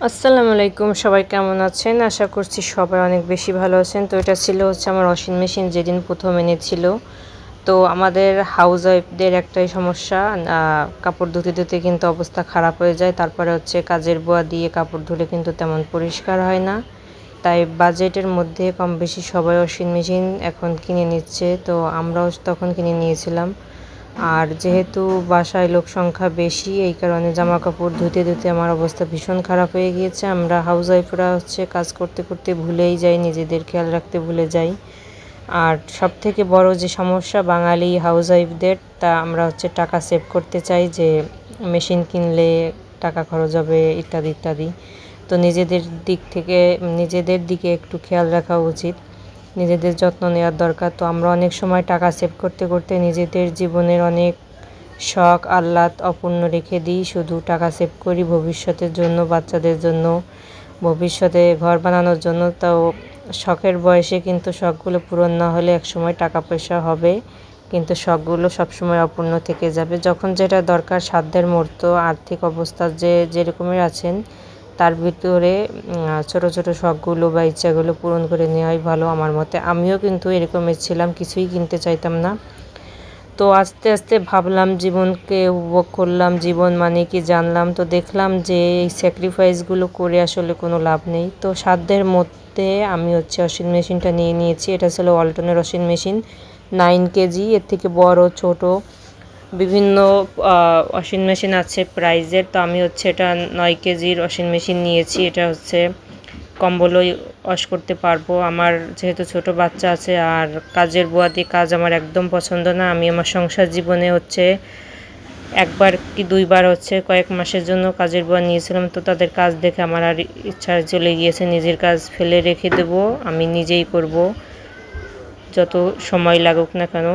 আসসালামু আলাইকুম, সবাই কেমন আছেন? আশা করছি সবাই অনেক বেশি ভালো আছেন। তো এটা ছিল আমার ওয়াশিং মেশিন যেদিন প্রথম এনেছিল। তো আমাদের হাউস ওয়াইফদের একটাই সমস্যা, কাপড় ধুতে ধুতে কিন্তু অবস্থা খারাপ হয়ে যায়। তারপরে কাজের বুয়া দিয়ে কাপড় ধুলে কিন্তু তেমন পরিষ্কার হয় না। তাই বাজেটের মধ্যে কম বেশি সবাই ওয়াশিং মেশিন এখন কিনে নিচ্ছে। তো আমরাও তখন কিনে নিয়েছিলাম। আর যেহেতু বাসায় লোক সংখ্যা বেশি, এই কারণে জামা কাপড় ধুতে ধুতে আমার অবস্থা ভীষণ খারাপ হয়ে গিয়েছে। আমরা হাউস ওয়াইফরা কাজ করতে করতে ভুলেই যাই, নিজেদের খেয়াল রাখতে ভুলে যাই। আর সবথেকে বড় যে সমস্যা বাঙালি হাউস ওয়াইফদের, তা আমরা টাকা সেভ করতে চাই, যে মেশিন কিনলে টাকা খরচ হবে ইত্যাদি ইত্যাদি। তো নিজেদের দিকে একটু খেয়াল রাখা উচিত, নিজেদের যত্ন নেওয়ার দরকার। তো আমরা অনেক সময় টাকা সেভ করতে করতে নিজেদের জীবনের অনেক শখ আহ্লাদ অপূর্ণ রেখে দিই, শুধু টাকা সেভ করি ভবিষ্যতের জন্য, বাচ্চাদের জন্য, ভবিষ্যতে ঘর বানানোর জন্য। তাও শখের বয়সে কিন্তু শখগুলো পূরণ না হলে একসময় টাকা পয়সা হবে, কিন্তু শখগুলো সবসময় অপূর্ণ থেকে যাবে। যখন যেটা দরকার সাধ্যের মতো আর্থিক অবস্থা যেরকমের আছেন, তার ভিতরে ছোট ছোট শখগুলো বা ইচ্ছাগুলো পূরণ করে নেওয়াই ভালো আমার মতে। আমিও কিন্তু এরকমের ছিলাম, কিছুই কিনতে চাইতাম না। তো আস্তে আস্তে ভাবলাম, জীবনকে উপভোগ করলাম, জীবন মানে কি জানলাম। তো দেখলাম যে এই স্যাক্রিফাইসগুলো করে আসলে কোনো লাভ নেই। তো সাধ্যের মধ্যে আমি ওয়াশিং মেশিনটা নিয়ে নিয়েছি। এটা ছিল ওয়ালটনের ওয়াশিং মেশিন, 9 কেজি। এর থেকে বড় ছোট বিভিন্ন ওয়াশিং মেশিন আছে প্রাইজের। তো আমি এটা 9 কেজির ওয়াশিং মেশিন নিয়েছি। এটা কম্বলও ওয়াশ করতে পারবো। আমার যেহেতু ছোট বাচ্চা আছে, আর কাজের বুয়াদি কাজ আমার একদম পছন্দ না। আমি আমার সংসার জীবনে একবার কি দুইবার কয়েক মাসের জন্য কাজের বুয়া নিয়েছিলাম। তো তাদের কাজ দেখে আমার আর ইচ্ছা চলে গিয়েছে, নিজের কাজ ফেলে রেখে দেবো, আমি নিজেই করব, যত সময় লাগুক না কেন।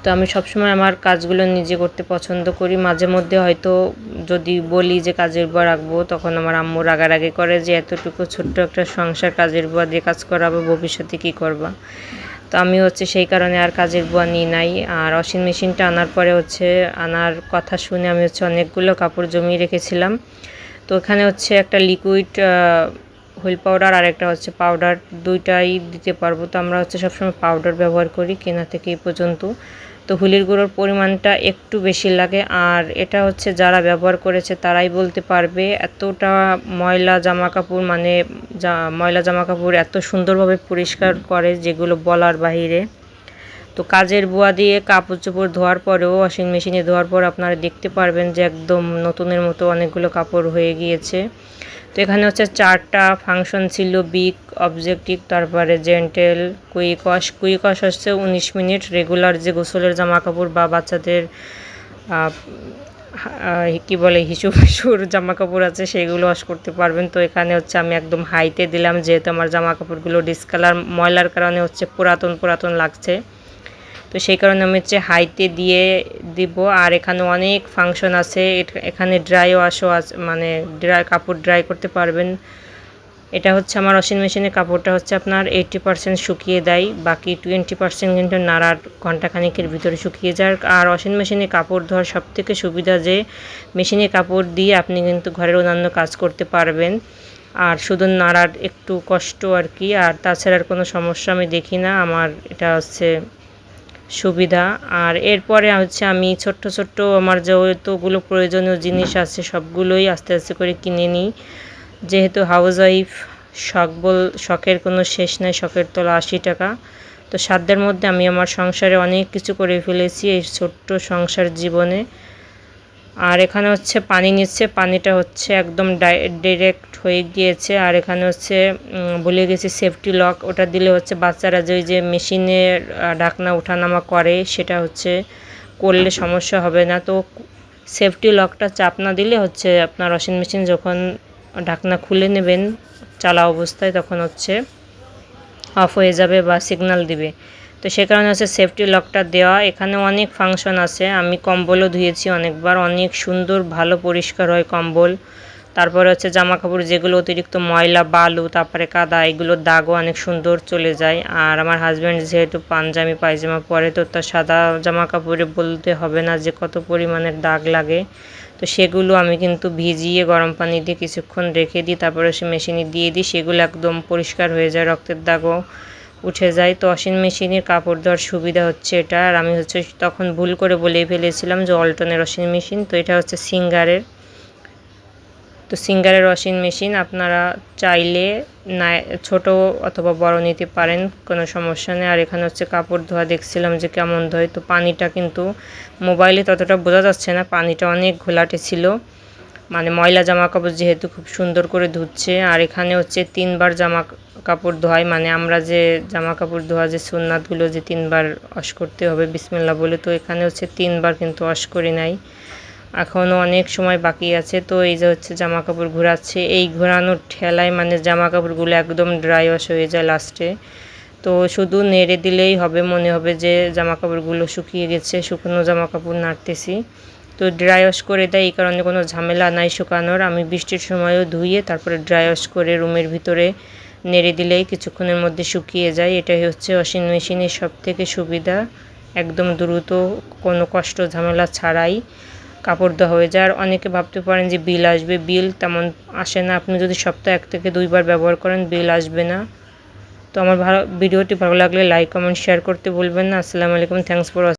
তো আমি সবসময় আমার কাজগুলো নিজে করতে পছন্দ করি। মাঝে মধ্যে হয়তো যদি বলি যে কাজের বুয়া রাখবো, তখন আমার আম্মু রাগারাগি করে যে এতটুকু ছোট্ট একটা সংসার কাজের বুয়া দিয়ে কাজ করাবো, ভবিষ্যতে কী করবা। তো আমি সেই কারণে আর কাজের বুয়া নিই নাই। আর ওয়াশিং মেশিনটা আনার পরে আনার কথা শুনে আমি অনেকগুলো কাপড় জমিয়ে রেখেছিলাম। তো এখানে একটা লিকুইড হুইল পাউডার আর একটা পাউডার, দুইটাই দিতে পারবো। তো আমরা সবসময় পাউডার ব্যবহার করি কেনা থেকে এই পর্যন্ত। তো হুলির গুঁড়োর পরিমাণটা একটু বেশি লাগে। আর এটা যারা ব্যবহার করেছে তারাই বলতে পারবে, এতটা ময়লা জামা কাপড় ময়লা জামা কাপড় এত সুন্দরভাবে পরিষ্কার করে, যেগুলো বলার বাহিরে। তো কাজের বুয়া দিয়ে কাপড় চোপড় ধোয়ার পরেও, ওয়াশিং মেশিনে ধোয়ার পর আপনারা দেখতে পারবেন যে একদম নতুনের মতো অনেকগুলো কাপড় হয়ে গিয়েছে। তো এখানে 4টা ফাংশন ছিল, বিগ, অবজেক্টিভ, তারপরে gentle, quick wash. 19 minute. Regular যে গোসলের জামা কাপড় বা বাচ্চাদের কি বলে হিসুর জামা কাপড় আছে, সেগুলো ওয়াশ করতে পারবেন। তো এখানে আমি একদম হাইতে দিলাম, যেহেতু আমার জামা কাপড়গুলো ডিসকালার ময়লার কারণে পুরাতন পুরাতন লাগছে। তো সেই কারণে আমি হাইতে দিয়ে দিব। আর এখানে অনেক ফাংশন আছে। এখানে ড্রাই ওয়াশও আছে, কাপড় ড্রাই করতে পারবেন। এটা আমার ওয়াশিং মেশিনের কাপড়টা আপনার 80% শুকিয়ে দেয়, বাকি 20% কিন্তু নাড়ার ঘন্টাখানেকের ভিতরে শুকিয়ে যায়। আর ওয়াশিং মেশিনে কাপড় ধোয়ার সবথেকে সুবিধা যে মেশিনে কাপড় দিয়ে আপনি কিন্তু ঘরের অন্যান্য কাজ করতে পারবেন, আর শুধু নাড়ার একটু কষ্ট আর কি। আর তাছাড়া কোনো সমস্যা আমি দেখি না, আমার এটা সুবিধা। আর এরপরে আমি ছোট্ট ছোট্ট আমার যতগুলো প্রয়োজনীয় জিনিস আছে সবগুলোই আস্তে আস্তে করে কিনে নিই, যেহেতু হাউস ওয়াইফ। শখের কোনো শেষ নাই, শখের তলা 80 টাকা। তো সাধ্যের মধ্যে আমি আমার সংসারে অনেক কিছু করে ফেলেছি এই ছোট্ট সংসার জীবনে। আর এখানে পানি নিচ্ছে, পানিটা একদম ডাইরেক্ট হয়ে গিয়েছে। আর এখানে ভুলে গেছি সেফটি লক, ওটা দিলে বাচ্চারা যে মেশিনের ঢাকনা ওঠানামা করে, সেটা করলে সমস্যা হবে না। তো সেফটি লকটা চাপ না দিলে আপনার ওয়াশিং মেশিন যখন ঢাকনা খুলে নেবেন চালা অবস্থায়, তখন অফ হয়ে যাবে বা সিগন্যাল দিবে। তো সে কারণে সেফটি লকটা দেওয়া। এখানে অনেক ফাংশন আছে। আমি কম্বলও ধুয়েছি অনেকবার, অনেক সুন্দর ভালো পরিষ্কার হয় কম্বল। তারপরে জামা কাপড় যেগুলো অতিরিক্ত ময়লা, বালু, তারপরে কাদা, এগুলোর দাগও অনেক সুন্দর চলে যায়। আর আমার হাজব্যান্ড যেহেতু পাঞ্জাবি পায়জামা পরে, তো তার সাদা জামা কাপড়ে বলতে হবে না যে কত পরিমাণের দাগ লাগে। তো সেগুলো আমি কিন্তু ভিজিয়ে গরম পানি দিয়ে কিছুক্ষণ রেখে দিই, তারপরে সে মেশিনে দিয়ে দিই, সেগুলো একদম পরিষ্কার হয়ে যায়, রক্তের দাগও উঠে যায়। তো ওয়াশিং মেশিনের কাপড় ধোয়ার সুবিধা হচ্ছে এটা। আর আমি হচ্ছে তখন ভুল করে বলেই ফেলেছিলাম যে ওয়ালটনের ওয়াশিং মেশিন, তো এটা হচ্ছে সিঙ্গারের। তো সিঙ্গারের ওয়াশিং মেশিন আপনারা চাইলে না ছোট অথবা বড় নিতে পারেন, কোনো সমস্যা নেই। আর এখানে হচ্ছে কাপড় ধোয়া দেখছিলাম যে কেমন ধোয়, তো পানিটা কিন্তু মোবাইলে ততটা বোঝা যাচ্ছে না, পানিটা অনেক ঘোলাটে ছিল, মানে ময়লা জামা কাপড় যেহেতু খুব সুন্দর করে ধুচ্ছে। আর এখানে হচ্ছে 3বার জামা কাপড় ধোয়, মানে আমরা যে জামা কাপড় ধোয়া যে সুন্নাতগুলো যে 3বার ওয়াশ করতে হবে বিসমিল্লাহ বলে, তো এখানে হচ্ছে 3বার কিন্তু ওয়াশ করি নাই, এখনও অনেক সময় বাকি আছে। তো এই যে হচ্ছে জামা কাপড় ঘোরাচ্ছে, এই ঘোরানোর ঠেলায় মানে জামা কাপড়গুলো একদম ড্রাই ওয়াশ হয়ে যায় লাস্টে। তো শুধু নেড়ে দিলেই হবে, মনে হবে যে জামা কাপড়গুলো শুকিয়ে গেছে, শুকনো জামা কাপড় নাড়তেছি। তো ড্রাই ওয়াশ করে দেয়, এই কারণে কোনো ঝামেলা নাই শুকানোর। আমি বৃষ্টির সময়ও ধুয়ে তারপরে ড্রাই ওয়াশ করে রুমের ভিতরে নেড়ে দিলেই কিছুক্ষণের মধ্যে শুকিয়ে যায়। এটাই হচ্ছে ওয়াশিং মেশিনের সবথেকে সুবিধা, একদম দ্রুত কোনো কষ্ট ঝামেলা ছাড়াই কাপড় ধোয়া হয়ে যায়। আর অনেকে ভাবতে পারেন যে বিল আসবে, বিল তেমন আসে না, আপনি যদি সপ্তাহে 1 থেকে 2বার ব্যবহার করেন বিল আসবে না। তো আমার ভিডিওটি ভালো লাগলে লাইক কমেন্ট শেয়ার করতে ভুলবেন না। আসসালামু আলাইকুম, থ্যাংকস ফর ওয়াচিং।